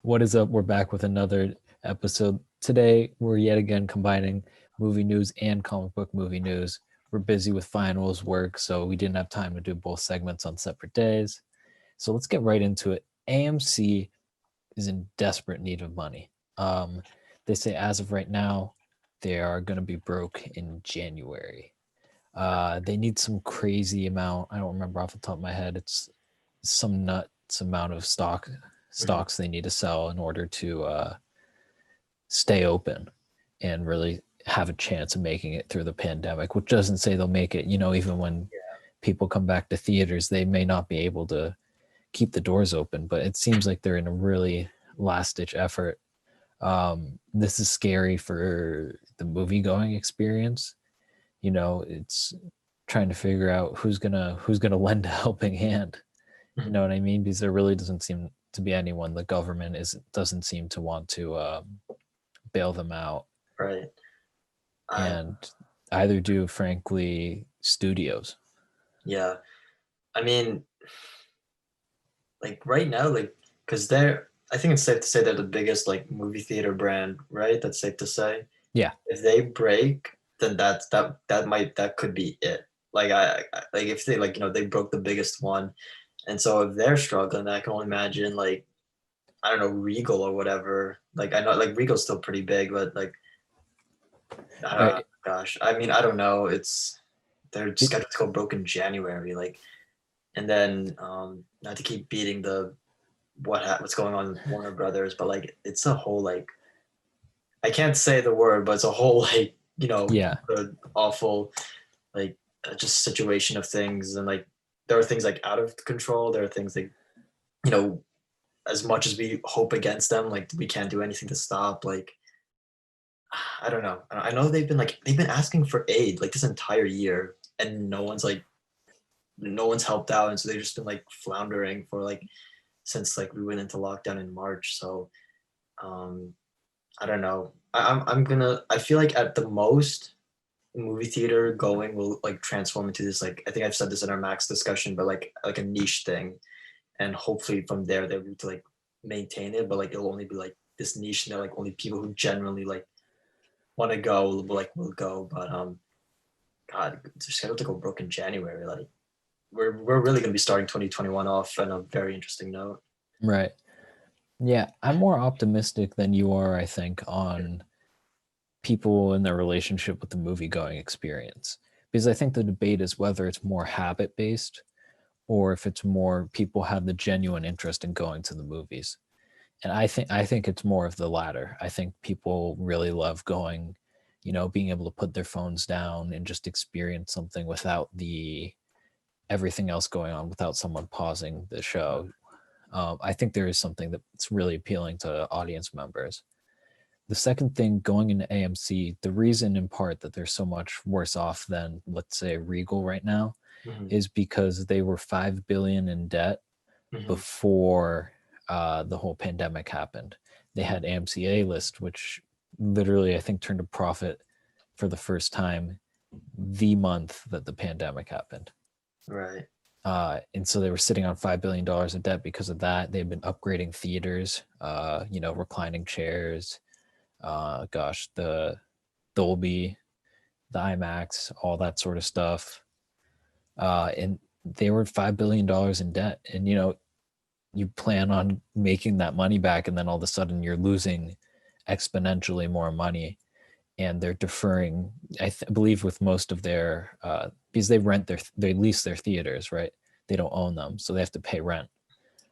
What is up? We're back with another episode. Today, we're yet again combining movie news and comic book movie news. We're busy with finals work, so we didn't have time to do both segments on separate days. So let's get right into it. AMC is in desperate need of money. They say as of right now, they are going to be broke in January. They need some crazy amount. I don't remember off the top of my head. It's some nuts amount of stocks they need to sell in order to stay open and really have a chance of making it through the pandemic, which doesn't say they'll make it. Even when people come back to theaters, they may not be able to keep the doors open, but it seems like they're in a really last-ditch effort. This is scary for the movie-going experience. It's trying to figure out who's gonna lend a helping hand. You know what I mean? Because there really doesn't seem to be anyone. The government doesn't seem to want to bail them out, Right. and either do, frankly, studios. Yeah. I mean, like right now, because I think it's safe to say they're the biggest like movie theater brand, right? That's safe to say. Yeah. If they break, then that could be it. Like if they they broke the biggest one, and so if they're struggling, I can only imagine like I don't know Regal or whatever. Like I know like Regal's still pretty big, but like gosh, I mean I don't know. They're scheduled to go broke in January, like, and then not to keep beating the what's going on with Warner Brothers, but like it's a whole like I can't say the word, but it's a whole like Yeah. awful like just situation of things, and like there are things like out of control. There are things like you know as much as we hope against them, like we can't do anything to stop. Like I don't know. I know they've been asking for aid like this entire year, and no one's helped out, and so they've just been like floundering for like since like we went into lockdown in March. So um I don't know. I feel like at the most movie theater going will like transform into this like I think I've said this in our Max discussion, but like a niche thing, and hopefully from there they'll be able to like maintain it, but like it'll only be like this niche, and they're like only people who generally like want to go will go. But God, they're scheduled to go broke in January. Like we're really gonna be starting 2021 off on a very interesting note. Right. Yeah, I'm more optimistic than you are, I think, on people in their relationship with the movie-going experience. Because I think the debate is whether it's more habit-based or if it's more people have the genuine interest in going to the movies. And I think it's more of the latter. I think people really love going, being able to put their phones down and just experience something without the everything else going on, without someone pausing the show. I think there is something that's really appealing to audience members. The second thing, going into AMC, the reason in part that they're so much worse off than, let's say, Regal right now, Mm-hmm. is because they were $5 billion in debt Mm-hmm. before the whole pandemic happened. They had AMC A-List, which literally I think turned a profit for the first time the month that the pandemic happened. Right. And so they were sitting on $5 billion of debt because of that. They've been upgrading theaters, reclining chairs, the Dolby, the IMAX, all that sort of stuff. And they were $5 billion in debt. And, you plan on making that money back, and then all of a sudden you're losing exponentially more money. And they're deferring, believe with most of their, because they lease their theaters, right? They don't own them, so they have to pay rent.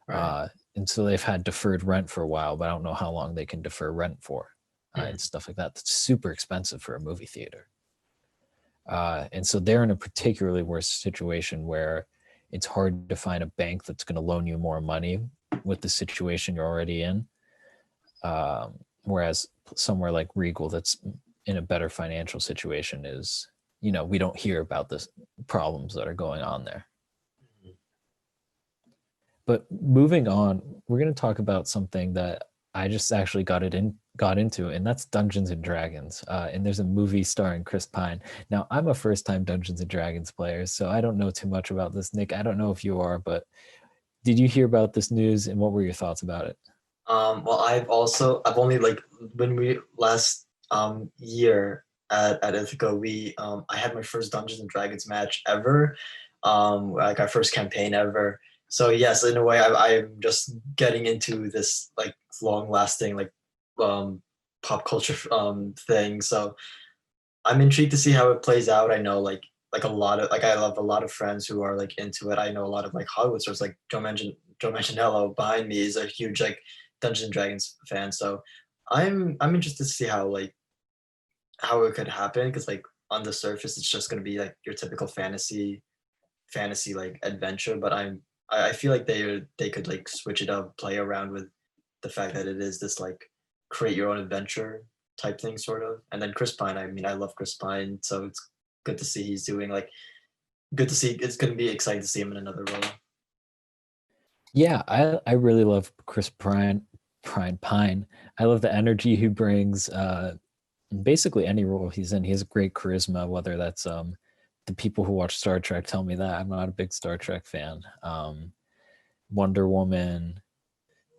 Right. And so they've had deferred rent for a while, but I don't know how long they can defer rent for, Mm-hmm. and stuff like that. That's super expensive for a movie theater. And so they're in a particularly worse situation where it's hard to find a bank that's going to loan you more money with the situation you're already in. Whereas somewhere like Regal that's in a better financial situation is, we don't hear about the problems that are going on there. But moving on, we're going to talk about something that I just actually got into, and that's Dungeons and Dragons. And there's a movie starring Chris Pine. Now, I'm a first-time Dungeons and Dragons player, so I don't know too much about this. Nick, I don't know if you are, but did you hear about this news, and what were your thoughts about it? Well, I've only like when we last year at Ithaca, I had my first Dungeons and Dragons match ever, like our first campaign ever. So yes, in a way, I'm just getting into this like long lasting like um pop culture thing. So I'm intrigued to see how it plays out. I know like a lot of like I have a lot of friends who are like into it. I know a lot of like Hollywood stars like Joe Manganiello behind me is a huge like Dungeons and Dragons fan. So I'm interested to see how it could happen because like on the surface it's just gonna be like your typical fantasy like adventure. But I feel like they could like switch it up, play around with the fact that it is this like create your own adventure type thing sort of. And then Chris Pine, I mean I love Chris Pine, so it's good to see he's doing like good to see it's gonna be exciting to see him in another role. Yeah, I really love Chris Pine. I love the energy he brings. Basically any role he's in, he has great charisma. Whether that's the people who watch Star Trek tell me that I'm not a big Star Trek fan. Wonder Woman.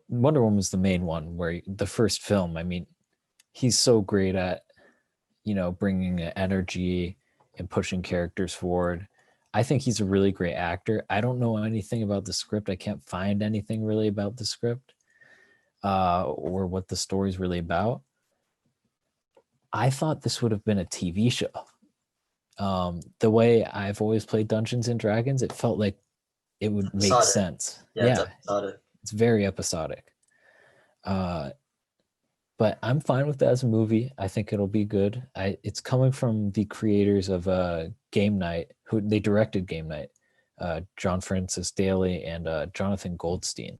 Wonder Woman's the main one where the first film. I mean, he's so great at bringing energy and pushing characters forward. I think he's a really great actor. I don't know anything about the script. I can't find anything really about the script or what the story's really about. I thought this would have been a TV show. The way I've always played Dungeons and Dragons, it felt like it would make Episodic. sense. Yeah, it's Yeah, episodic. it's very episodic. Uh, but I'm fine with that as a movie. I think it'll be good. It's coming from the creators of Game Night, who they directed Game Night, John Francis Daly and Jonathan Goldstein.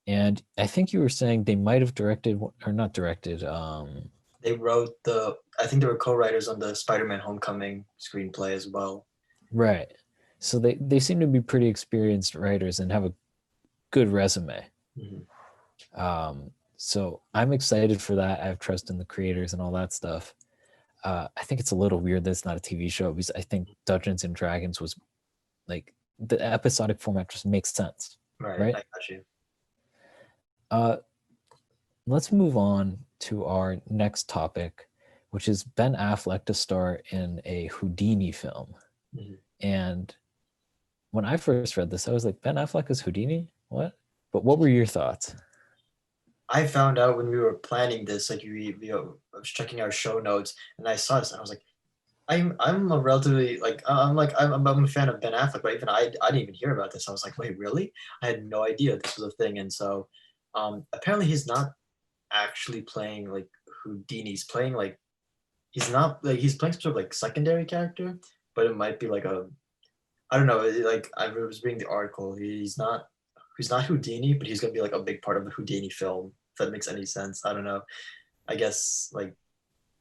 And I think you were saying they might have directed or not directed. They wrote I think they were co-writers on the Spider-Man Homecoming screenplay as well. Right. So they seem to be pretty experienced writers and have a good resume. So I'm excited for that. I have trust in the creators and all that stuff. I think it's a little weird that it's not a TV show because I think Dungeons and Dragons was like the episodic format just makes sense. Right, Right. I got you. Let's move on to our next topic, which is Ben Affleck to star in a Houdini film. And when I first read this, I was like, Ben Affleck is Houdini? What? But what were your thoughts? I found out when we were planning this, like I was checking our show notes, and I saw this, and I was like, I'm a relatively I'm a fan of Ben Affleck, but even I didn't even hear about this. I was like, wait, really? I had no idea this was a thing, and so apparently he's not actually playing like Houdini. He's not like he's playing some sort of like secondary character, but it might be like a I don't know. Like I was reading the article, he's not Houdini, but he's gonna be like a big part of the Houdini film. If that makes any sense, I don't know. I guess like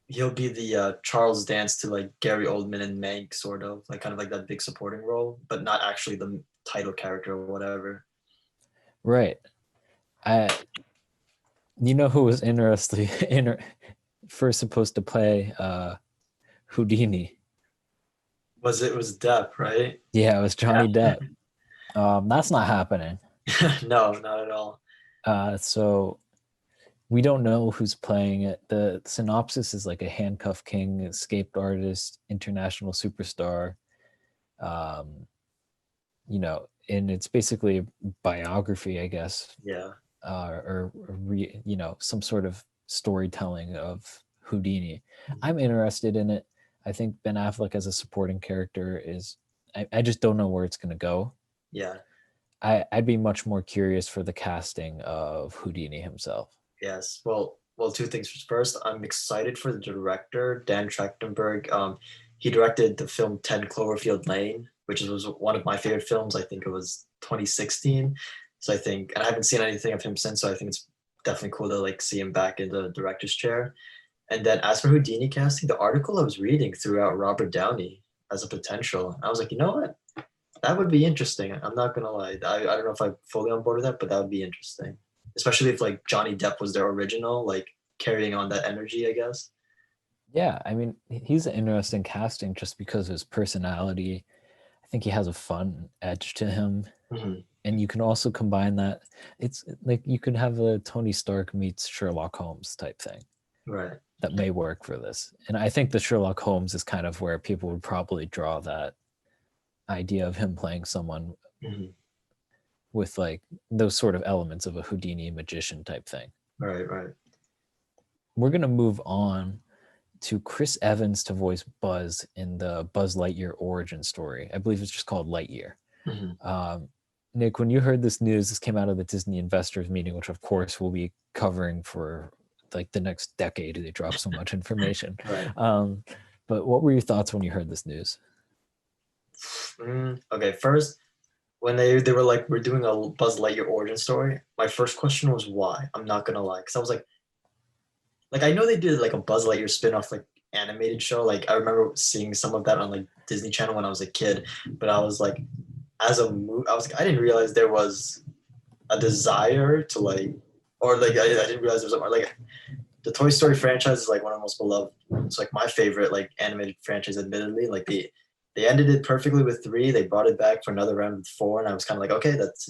he'll be the Charles Dance to like Gary Oldman and Mank, sort of like kind of like that big supporting role, but not actually the title character or whatever. Right. Who was first supposed to play Houdini? It was Depp, right? Yeah, it was Johnny Depp. That's not happening. No, not at all. So we don't know who's playing it. The synopsis is like a handcuff king, escaped artist, international superstar. And it's basically a biography, I guess. Yeah. Some sort of storytelling of Houdini. I'm interested in it. I think Ben Affleck as a supporting character I just don't know where it's going to go. Yeah. I'd be much more curious for the casting of Houdini himself. Yes. Well, two things. First, I'm excited for the director, Dan Trachtenberg. He directed the film 10 Cloverfield Lane, which was one of my favorite films. I think it was 2016. So and I haven't seen anything of him since. So I think it's definitely cool to like see him back in the director's chair. And then as for Houdini casting, the article I was reading threw out Robert Downey as a potential. And I was like, you know what? That would be interesting. I'm not gonna lie. I don't know if I'm fully on board with that, but that would be interesting. Especially if like Johnny Depp was their original, like carrying on that energy, I guess. Yeah, I mean, he's an interesting casting just because of his personality. I think he has a fun edge to him. And you can also combine that. It's like you can have a Tony Stark meets Sherlock Holmes type thing Right. that may work for this. And I think the Sherlock Holmes is kind of where people would probably draw that idea of him playing someone Mhm. with like those sort of elements of a Houdini magician type thing. Right. Right. We're going to move on to Chris Evans to voice Buzz in the Buzz Lightyear origin story. I believe it's just called Lightyear. Mhm. Nick, when you heard this news, this came out of the Disney investors meeting, which of course we'll be covering for like the next decade. They drop so much information. Right. But what were your thoughts when you heard this news? Okay. First, when they were like, we're doing a Buzz Lightyear origin story, my first question was why. I'm not gonna lie, because I was like I know they did like a Buzz Lightyear spin-off like animated show. Like I remember seeing some of that on like Disney Channel when I was a kid, but I was like, as a movie, I was like, I didn't realize there was a desire to like, or like I didn't realize there was something like the Toy Story franchise is like one of the most beloved. It's like my favorite like animated franchise. Admittedly, like they ended it perfectly with 3. They brought it back for another round with 4, and I was kind of like, okay, that's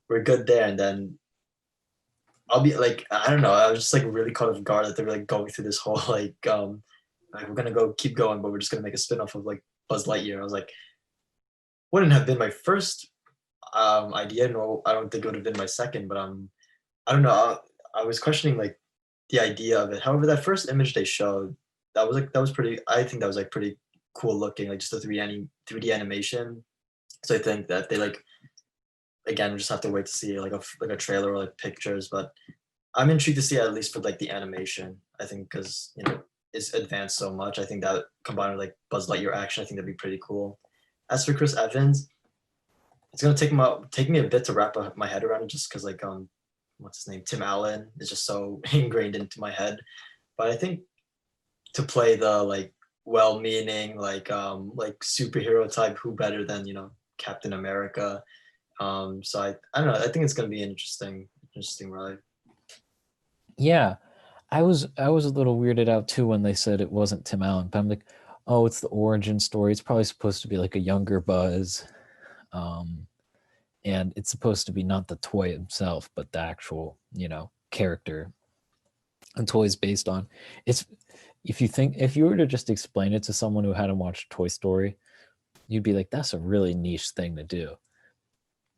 we're good there. And then I'll be like, I don't know, I was just like really caught off guard that they were like going through this whole like we're gonna go keep going, but we're just gonna make a spin-off of like Buzz Lightyear. I was like, wouldn't have been my first idea, no, I don't think it would have been my second, but I don't know. I was questioning like the idea of it. However, that first image they showed, that was pretty. I think that was like pretty cool looking, like just the 3D animation. So I think that they like again we just have to wait to see like a trailer or like pictures. But I'm intrigued to see at least for like the animation. I think because it's advanced so much. I think that combined with like Buzz Lightyear action, I think that'd be pretty cool. As for Chris Evans, it's gonna take me a bit to wrap my head around it, just because like what's his name, Tim Allen is just so ingrained into my head. But I think to play the like well-meaning like superhero type, who better than Captain America. So I don't know. I think it's gonna be an interesting ride. Yeah, I was a little weirded out too when they said it wasn't Tim Allen, but I'm like, oh, it's the origin story. It's probably supposed to be like a younger Buzz. And it's supposed to be not the toy himself, but the actual, character and toys based on. It's if you were to just explain it to someone who hadn't watched Toy Story, you'd be like, that's a really niche thing to do.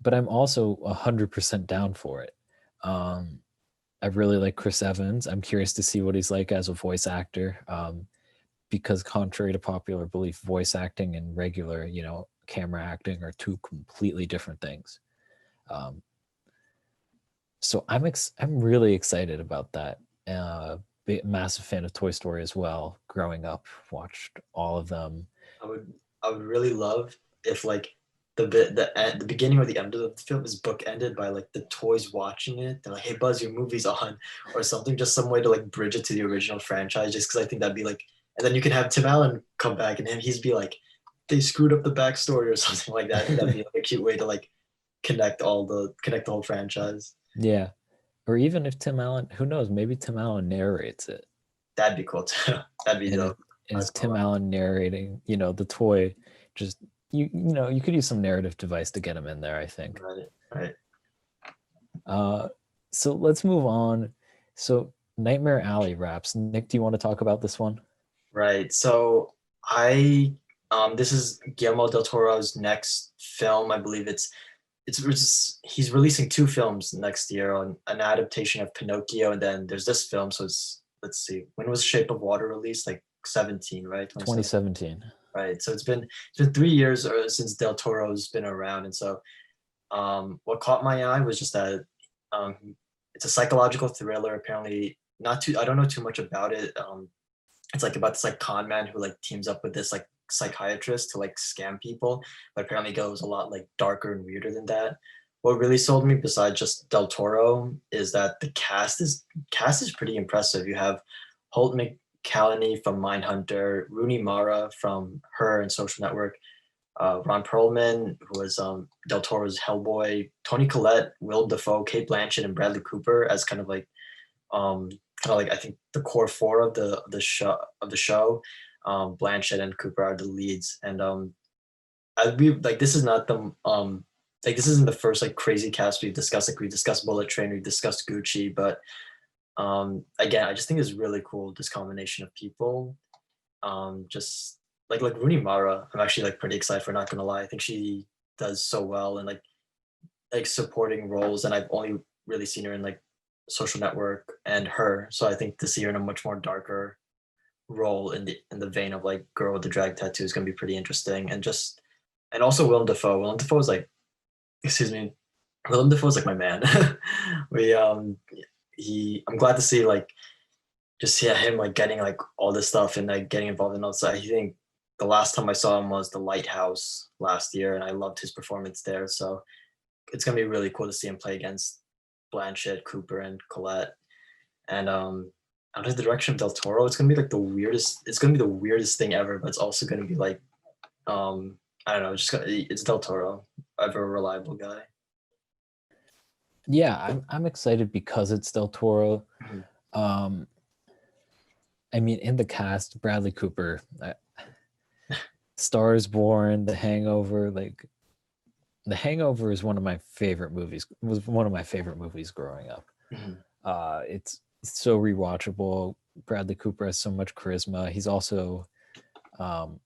But I'm also 100% down for it. I really like Chris Evans. I'm curious to see what he's like as a voice actor, because contrary to popular belief, voice acting and regular, camera acting are two completely different things. Um, so I'm really excited about that. Massive fan of Toy Story as well. Growing up, watched all of them. I would really love if like the beginning or the end of the film is book ended by like the toys watching it. They're like, "Hey Buzz, your movie's on," or something. Just some way to like bridge it to the original franchise. Just because I think that'd be like, and then you can have Tim Allen come back and he's be like, "They screwed up the backstory" or something like that. I think that'd be like a cute way to like connect the whole franchise. Yeah, or even if Tim Allen, who knows? Maybe Tim Allen narrates it, That'd be cool too. That'd be and dope. is Tim Allen narrating? The toy. Just you could use some narrative device to get him in there. I think. Right, right. So let's move on. So Nightmare Alley wraps. Nick, do you want to talk about this one? Right. So I this is Guillermo del Toro's next film. I believe he's releasing 2 films next year on an adaptation of Pinocchio, and then there's this film. So it's let's see, when was Shape of Water released? Like 17, right? 2017. Right. So it's been 3 years since Del Toro's been around, and so what caught my eye was just that um, it's a psychological thriller. Apparently, not too. I don't know too much about it. It's like about this like con man who like teams up with this like psychiatrist to like scam people, but apparently goes a lot like darker and weirder than that. What really sold me, besides just Del Toro, is that the cast is pretty impressive. You have Holt McCallany from Mindhunter, Rooney Mara from Her and Social Network, Ron Perlman, who was Del Toro's Hellboy, Tony Collette, Will Dafoe, Kate Blanchett, and Bradley Cooper as I think the core 4 of the show. Blanchett and Cooper are the leads, and I we like this is not the like this isn't the first like crazy cast we've discussed. Like we discussed Bullet Train, we discussed Gucci, but again, I just think it's really cool this combination of people. Just like Rooney Mara, I'm actually like pretty excited for. Not gonna lie, I think she does so well and like supporting roles, and I've only really seen her in like Social Network and Her. So I think to see her in a much more darker role in the vein of like Girl with the Drag Tattoo is gonna be pretty interesting. And also Willem Dafoe. Willem Dafoe is like, excuse me, Willem Dafoe is like my man. we I'm glad to see like just yeah him like getting like all this stuff and like getting involved in outside. I think the last time I saw him was The Lighthouse last year, and I loved his performance there. So it's gonna be really cool to see him play against Blanchett, Cooper, and Collette. And under the direction of Del Toro, it's gonna be like the weirdest. It's gonna be the weirdest thing ever, but it's also gonna be like I don't know. It's Del Toro, ever a reliable guy. Yeah, I'm excited because it's Del Toro. Mhm. I mean, in the cast, Bradley Cooper, Stars Born, The Hangover. Like, The Hangover is one of my favorite movies. Was one of my favorite movies growing up. Mhm. It's so rewatchable. Bradley Cooper has so much charisma. He's also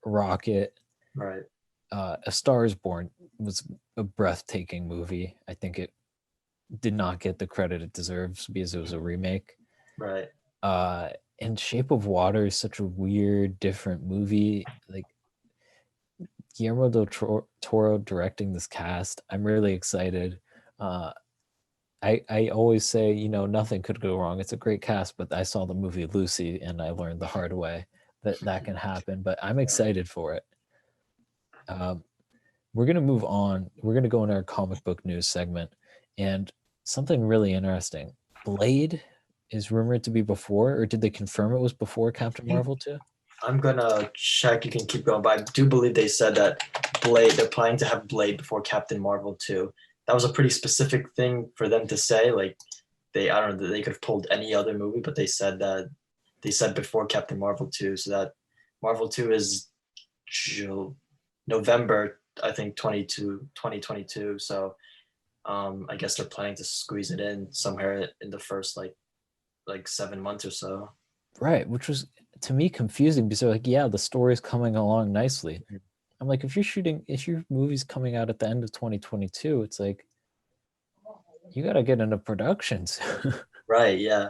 Rocket. Right. A Star is Born was a breathtaking movie. I think it did not get the credit it deserves because it was a remake. Right. And Shape of Water is such a weird, different movie. Like Guillermo del Toro directing this cast, I'm really excited. I always say, you know, nothing could go wrong. It's a great cast, but I saw the movie Lucy and I learned the hard way that can happen. But I'm excited for it. We're gonna move on. We're gonna go into our comic book news segment, and something really interesting. Blade is rumored to be before, or did they confirm it was before Captain Marvel 2? I'm gonna check. You can keep going, but I do believe they said that Blade. They're planning to have Blade before Captain Marvel 2. That was a pretty specific thing for them to say. Like I don't know, they could have told any other movie, but they said that they said before Captain Marvel 2, so that Marvel 2 is November, I think 2022. So I guess they're planning to squeeze it in somewhere in the first like 7 months or so. Right, which was to me confusing because they're like, yeah, the story's coming along nicely. I'm like, if your movie's coming out at the end of 2022, it's like you got to get into productions. Right. Yeah.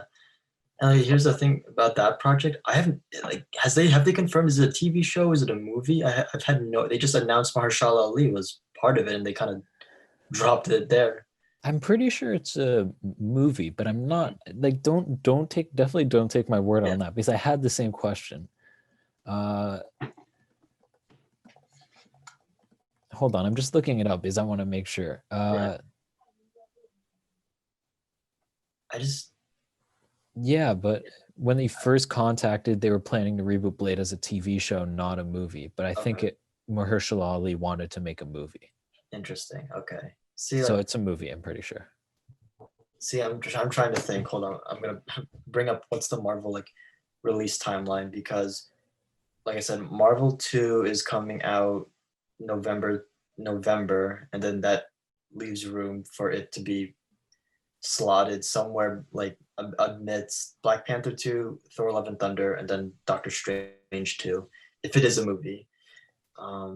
And like, here's the thing about that project. I haven't like have they confirmed, is it a TV show? Is it a movie? I've had no. They just announced Mahershala Ali was part of it, and they kind of dropped it there. I'm pretty sure it's a movie, but I'm not like definitely don't take my word Yeah. on that because I had the same question. Hold on, I'm just looking it up because I want to make sure. Yeah. Yeah, but when they first contacted, they were planning to reboot Blade as a TV show, not a movie. But I think Mahershala Ali wanted to make a movie. Interesting. Okay. See, so it's a movie, I'm pretty sure. See, I'm trying to think. Hold on. I'm gonna bring up what's the Marvel like release timeline, because like I said, Marvel 2 is coming out November, and then that leaves room for it to be slotted somewhere like amidst Black Panther 2, Thor: Love and Thunder, and then Doctor Strange 2, if it is a movie. I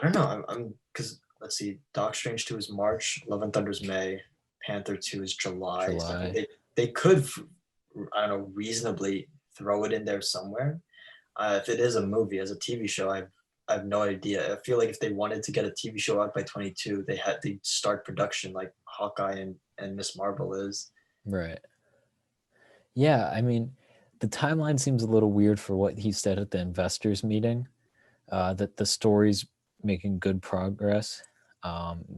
don't know. I'm because let's see, Doctor Strange 2 is March, Love and Thunder is May, Panther 2 is July. So I think they could, I don't know, reasonably throw it in there somewhere. If it is a movie, as a TV show, I have no idea. I feel like if they wanted to get a TV show out by 22, they'd start production like Hawkeye and Miss Marvel is. Right. Yeah, I mean, the timeline seems a little weird for what he said at the investors meeting. That the story's making good progress.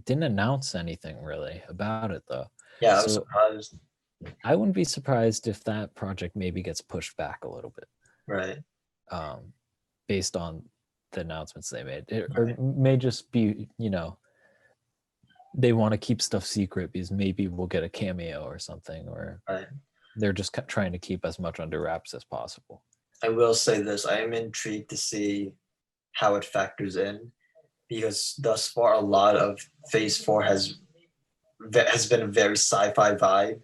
Didn't announce anything really about it though. Yeah, I was surprised. I wouldn't be surprised if that project maybe gets pushed back a little bit. Right. Based on the announcements they made. Or may just be, you know, they want to keep stuff secret because maybe we'll get a cameo or something, or they're just trying to keep as much under wraps as possible. I will say this, I am intrigued to see how it factors in. because thus far a lot of Phase 4 has been a very sci-fi vibe.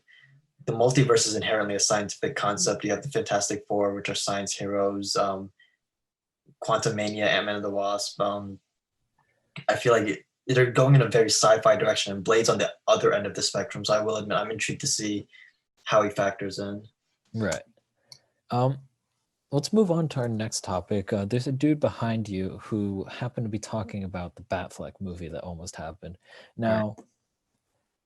The multiverse is inherently a scientific concept. You have the Fantastic Four, which are science heroes. Quantum Mania, Ant-Man and the Wasp. I feel like they're going in a very sci-fi direction, and Blade's on the other end of the spectrum. So I will admit, I'm intrigued to see how he factors in. Right. Let's move on to our next topic. There's a dude behind you who happened to be talking about the Batfleck movie that almost happened. Now,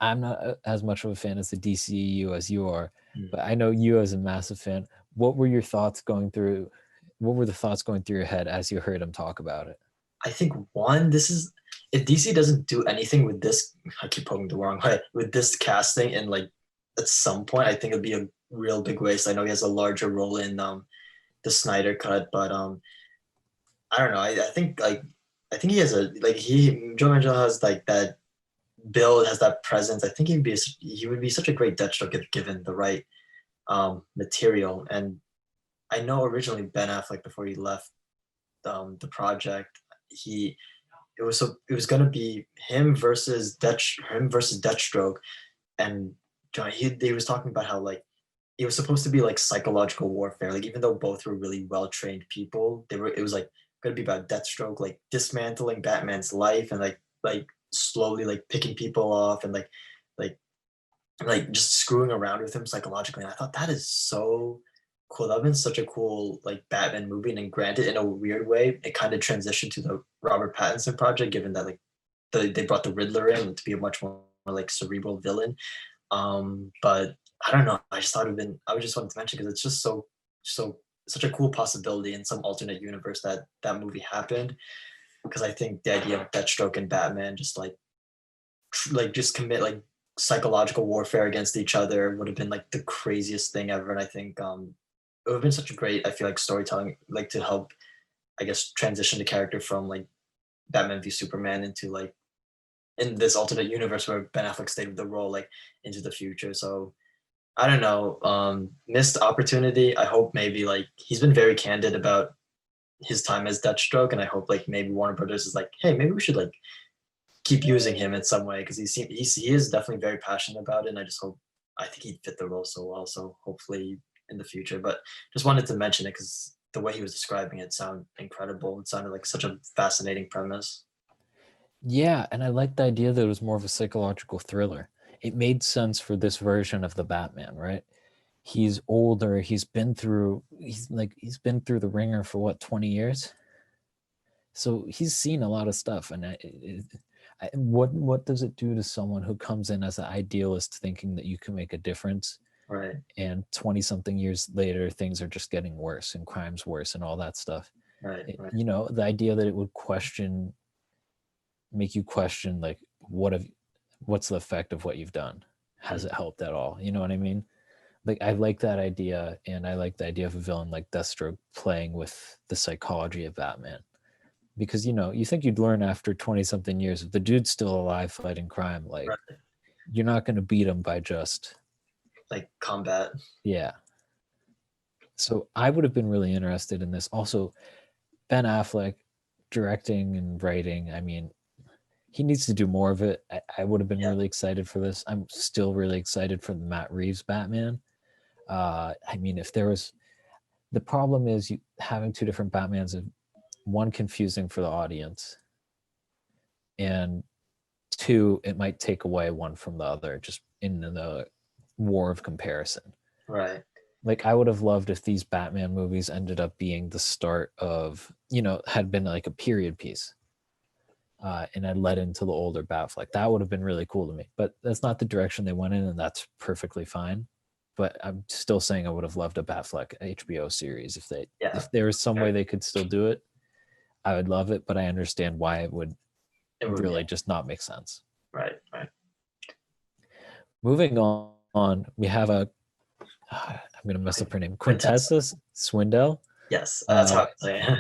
I'm not as much of a fan as the DCEU as you are, but I know you as a massive fan. What were your thoughts going through? What were the thoughts going through your head as you heard him talk about it? I think one, this is if DC doesn't do anything with this, I keep poking the wrong way, with this casting and like at some point, I think it'd be a real big waste. I know he has a larger role in the Snyder cut, but I don't know. I think he has a like Joe Manganiello has like that build, has that presence. I think he would be such a great Deathstroke if given the right material. And I know originally Ben Affleck, before he left the project, it was gonna be him versus Deathstroke, and he was talking about how like it was supposed to be like psychological warfare. Like even though both were really well trained people, it was like gonna be about Deathstroke like dismantling Batman's life and like slowly like picking people off and like like just screwing around with him psychologically. And I thought that is so cool. That'd been such a cool like Batman movie. And granted, in a weird way, it kind of transitioned to the Robert Pattinson project, given that like they brought the Riddler in to be a much more like cerebral villain. But I don't know. I just thought it'd been. I was just wanted to mention because it's just such a cool possibility in some alternate universe that that movie happened. Because I think the idea of Deathstroke and Batman just like just commit like psychological warfare against each other would have been like the craziest thing ever. And I think it would have been such a great, I feel like, storytelling, like to help, I guess, transition the character from like Batman v Superman into like in this alternate universe where Ben Affleck stayed with the role like into the future. So I don't know, missed opportunity. I hope maybe like he's been very candid about his time as Deathstroke, and I hope like maybe Warner Brothers is like, hey, maybe we should like keep using him in some way because he is definitely very passionate about it, and I think he'd fit the role so well. So hopefully in the future, but just wanted to mention it because the way he was describing it sounded incredible. It sounded like such a fascinating premise. Yeah, and I liked the idea that it was more of a psychological thriller. It made sense for this version of the Batman, right? He's older. He's been through the ringer for what, 20 years? So he's seen a lot of stuff. And what does it do to someone who comes in as an idealist thinking that you can make a difference? Right. And 20 something years later, things are just getting worse and crime's worse and all that stuff. Right. You know, the idea that it would make you question like what's the effect of what you've done? Has it helped at all? You know what I mean? Like I like that idea, and I like the idea of a villain like Deathstroke playing with the psychology of Batman. Because you think you'd learn after 20 something years, if the dude's still alive fighting crime, like Right. you're not going to beat him by just Like combat. yeah. So I would have been really interested in this. Also, Ben Affleck directing and writing, I mean, he needs to do more of it. I would have been really excited for this. I'm still really excited for the Matt Reeves Batman. I mean, if there was, the problem is you having two different Batmans, one, confusing for the audience, and two, it might take away one from the other just in the war of comparison. Right. Like I would have loved if these Batman movies ended up being the start of, had been like a period piece. And had led into the older Batfleck. That would have been really cool to me. But that's not the direction they went in, and that's perfectly fine. But I'm still saying I would have loved a Batfleck HBO series if there was some way they could still do it. I would love it, but I understand why it would really just not make sense. Right. Moving on, we have I'm gonna mess up her name. Quintessa Swindell. Yes, that's how I say it.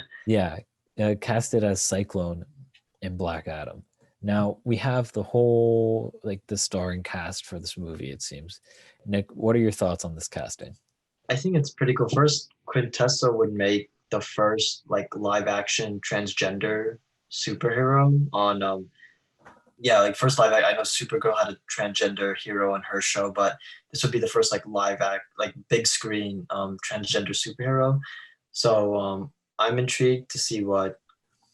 Yeah, casted as Cyclone in Black Adam. Now we have the whole the starring cast for this movie, it seems. Nick, what are your thoughts on this casting? I think it's pretty cool. 1st, Quintessa would make the first like live action transgender Batman. I think that's pretty cool. 1st, Quintessa would make the first like live action transgender Batman. I think that's pretty cool. 1st, Quintessa would make the first like live action transgender Batman. I think that's pretty cool. 1st, Quintessa would make the first like live action transgender superhero on yeah, like first live I know Supergirl had a transgender hero on her show, but this would be the first like live act like big screen transgender superhero. So I'm intrigued to see what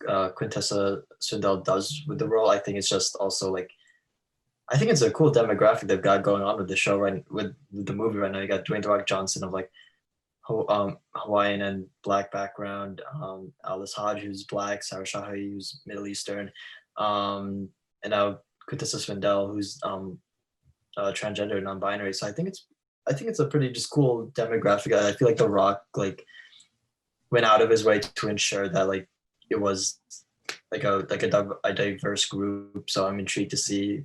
Quintessa Swindell does with the role. I think it's just also like I think it's a cool demographic they've got going on with the show right with the movie right now. You got Dwayne The Rock Johnson of like Hawaiian and black background, Alice Hodge who's black, Sarah Shahi who's Middle Eastern, and now Quintessa Swindell who's transgender, non-binary. So I think it's a pretty just cool demographic. I feel like The Rock like went out of his way to ensure that like it was like a diverse group. So I'm intrigued to see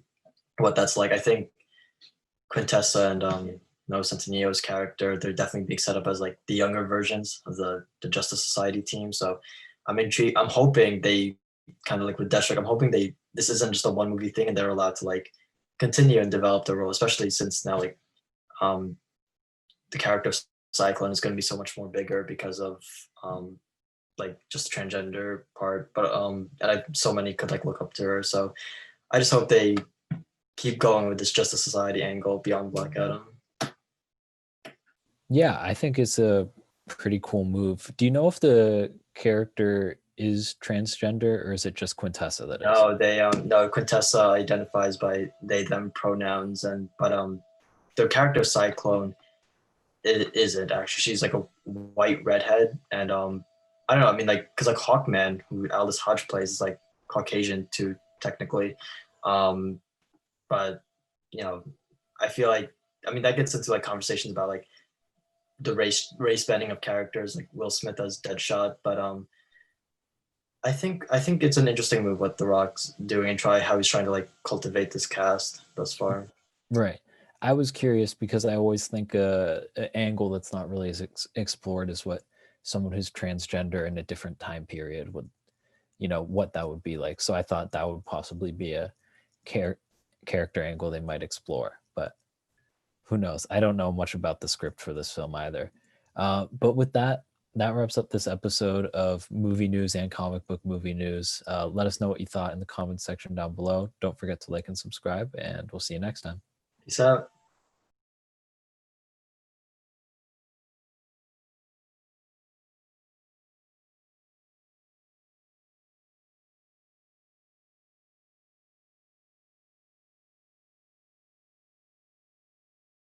what that's like. I think Quintessa and Noah Centineo's character, they're definitely being set up as like the younger versions of the Justice Society team. So I'm intrigued. I'm hoping they kind of like with Deathstroke, I'm hoping this isn't just a one movie thing and they're allowed to like continue and develop their role, especially since now like um the character of Cyclone is going to be so much more bigger because of like just the transgender part. But and so many could like look up to her. So I just hope they keep going with this Justice Society angle beyond Black Adam. Yeah, I think it's a pretty cool move. Do you know if the character is transgender or is it just Quintessa that is? No, no, Quintessa identifies by they them pronouns, and but the character Cyclone isn't actually. She's like a white redhead, and I don't know. I mean, like because like Hawkman, who Aldous Hodge plays, is like Caucasian too technically, but you know, I feel like I mean that gets into like conversations about like the race bending of characters, like Will Smith as Deadshot, but I think it's an interesting move what The Rock's doing and try how he's trying to like cultivate this cast thus far. Right. I was curious because I always think an angle that's not really as explored is what someone who's transgender in a different time period would, what that would be like. So I thought that would possibly be a character angle they might explore, but who knows? I don't know much about the script for this film either. But with that wraps up this episode of movie news and comic book movie news. Let us know what you thought in the comments section down below. Don't forget to like and subscribe, and we'll see you next time. Peace out.